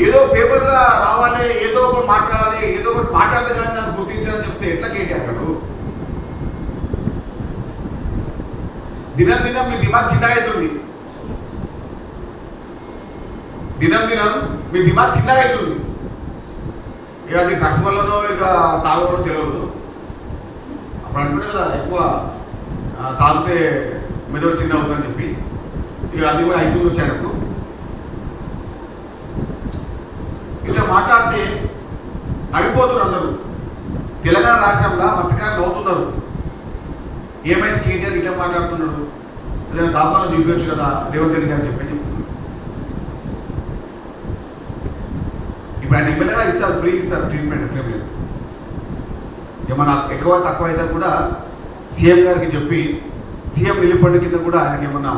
ఏదో పేపర్లో రావాలి, ఏదో ఒకటి మాట్లాడాలి, ఏదో ఒకటి మాట్లాడితే కానీ నన్ను గుర్తించాలని చెప్తే ఎట్లా కేటీఆర్ గారు? దినం దినం మీ దిమాగ్ చిన్నగా అవుతుంది, దినం దినం మీ దిమాగ్ చిన్నగా అవుతుంది. ఇక అది డ్రగ్స్ వల్లనో ఇక తాగడో తెలియదు. అప్పుడు అంటుండే కదా ఎక్కువ తాగితే మెదడు చిన్న అవుతుందని చెప్పి, ఇక అది కూడా అవుతుంది వచ్చారు. ఇట్లా మాట్లాడితే నవ్విపోతున్నారు అందరూ. తెలంగాణ రాష్ట్రంలో మత్స్యకారులు అవుతున్నారు. ఏమైంది కేటీఆర్ ఇట్లా మాట్లాడుతున్నాడు, ఏదైనా దాఖలు దిగొచ్చు కదా రేవంత్ రెడ్డి గారు చెప్పి. ఇప్పుడు ఆయన ఎమ్మెల్యేగా ఇస్తారు, ఫ్రీ ఇస్తారు ట్రీట్మెంట్, ఎట్లా లేదు. ఏమన్నా ఎక్కువ తక్కువ అయితే కూడా సీఎం గారికి చెప్పి సీఎం రిలీఫ్ ఫండ్ కింద కూడా ఆయనకి ఏమన్నా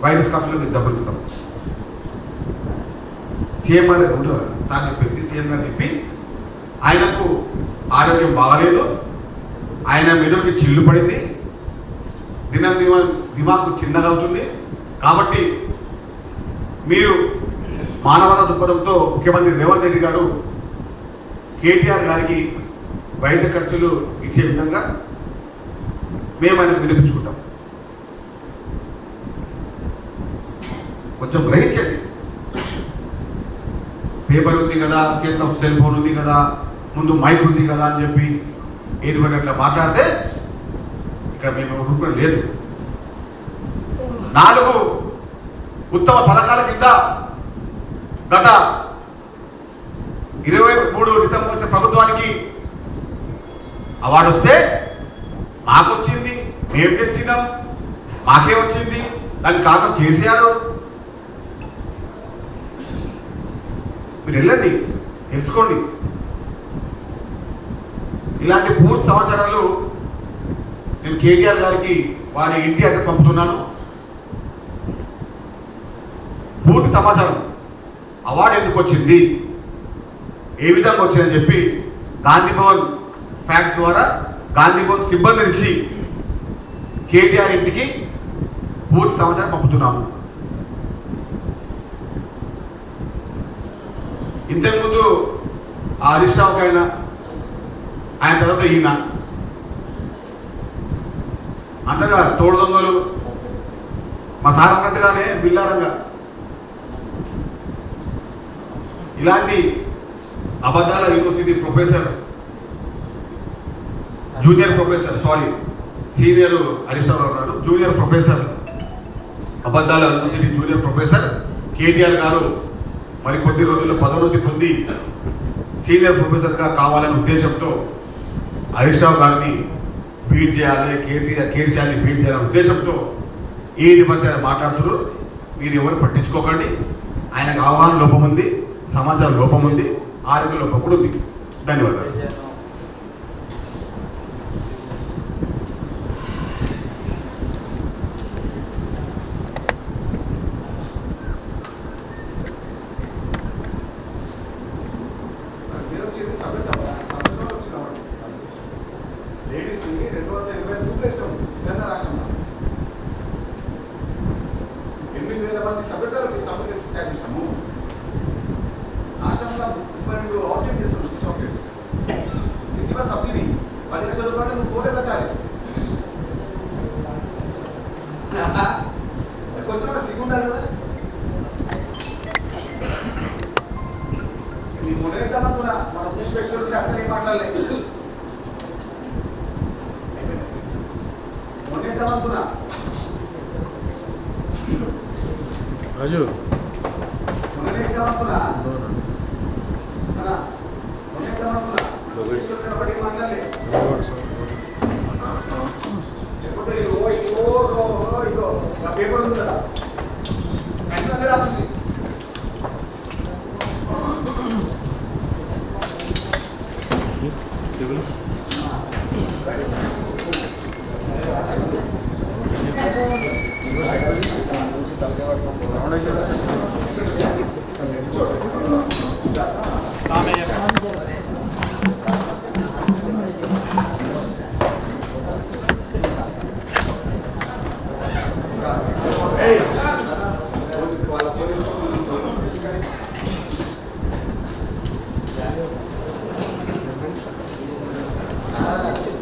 వైరస్ ఖర్చులో డబ్బులు ఇస్తాం. సీఎం గారు ఉంటుంది సార్ చెప్పేసి సీఎం గారు చెప్పి ఆయనకు ఆరోగ్యం బాగలేదు, ఆయన మెదడుకి చిల్లు పడింది, దినం దిమాకు చిన్నగా అవుతుంది, కాబట్టి మీరు మానవత దృక్పథంతో ముఖ్యమంత్రి రేవంత్ రెడ్డి గారు కేటీఆర్ గారికి వైద్య ఖర్చులు ఇచ్చే విధంగా మేము ఆయనకు వినిపించుకుంటాం. కొంచెం గ్రహించండి. పేపర్ ఉంది కదా, చేతిలో సెల్ ఫోన్ ఉంది కదా, ముందు మైక్ ఉంది కదా అని చెప్పి ఏది పడి అట్లా మాట్లాడితే ఇక్కడ మేము ఒప్పుకోవడం లేదు. 4 ఉత్తమ పథకాల కింద గత 23 డిసెంబర్ వచ్చిన ప్రభుత్వానికి అవార్డు వస్తే మాకు వచ్చింది, మేము తెచ్చినాం, మాకే వచ్చింది, దానికి కారణం కేసీఆర్. మీరు వెళ్ళండి, తెలుసుకోండి. ఇలాంటి పూర్తి సమాచారాలు నేను కేటీఆర్ గారికి వారి ఇంటి అడ్రస్ పంపుతున్నాను. పూర్తి సమాచారం, అవార్డు ఎందుకు వచ్చింది, ఏ విధంగా వచ్చిందని చెప్పి గాంధీ భవన్ ఫ్యాక్స్ ద్వారా గాంధీ భవన్ సిబ్బంది నుంచి కేటీఆర్ ఇంటికి పూర్తి సమాచారం పంపుతున్నాము. ఇంతకుముందు ఆ హరీష్ రావుకి ఆయన తర్వాత ఈయన అందగా తోడు దొంగలు మా సార్ అన్నట్టుగానే బిల్లారంగా ఇలాంటి అబద్ధాల university professor, junior professor, senior Harish Rao ఉన్నాడు, జూనియర్ ప్రొఫెసర్, అబద్ధాల university junior professor KTR garu మరి కొద్ది రోజుల్లో పదోన్నతి పొంది సీనియర్ ప్రొఫెసర్గా కావాలనే ఉద్దేశంతో హరీష్ రావు గారిని బీట్ చేయాలి, కేసీఆర్ని బీట్ చేయాలనే ఉద్దేశంతో ఈ మధ్య మాట్లాడుతున్నారు. మీరు ఎవరు పట్టించుకోకండి. ఆయనకు అవగాహన లోపం ఉంది, సమాచారం లోపం ఉంది, ఆరోగ్య లోపం కూడా ఉంది. ధన్యవాదాలు. లేడీస్కి 220 ప్లేస్లో తెలంగాణ రాష్ట్రంలో 8,000 మంది సభ్యతలు వచ్చి సభ్యులు తయారు చేస్తాము. రాష్ట్రంలో 32 అవుట్లెట్ చేస్తున్నాం, స్విచ్ అవుట్లెట్స్ 60% సబ్సిడీ, 10 లక్షల రూపాయలు నువ్వు ఫోటో కట్టాలి. కొంచెం సిగ్గుండాలి కదా. నీ మొదలెద్దామనుకున్నా మన ఫుడ్ స్పెషలిస్ట్ అక్కడ ఏం మాట్లాడలేదు. మొన్నేద్దామనుకున్నా రాజు, మొన్నేద్దామనుకున్నా మొన్నేద్దామనుకున్నా ఒకటి మాట్లాడలేదు. లేకపోతే ఇగో ఆ పేపర్ ఉంది కదా, వెంటనే రాస్తుంది. ఆ.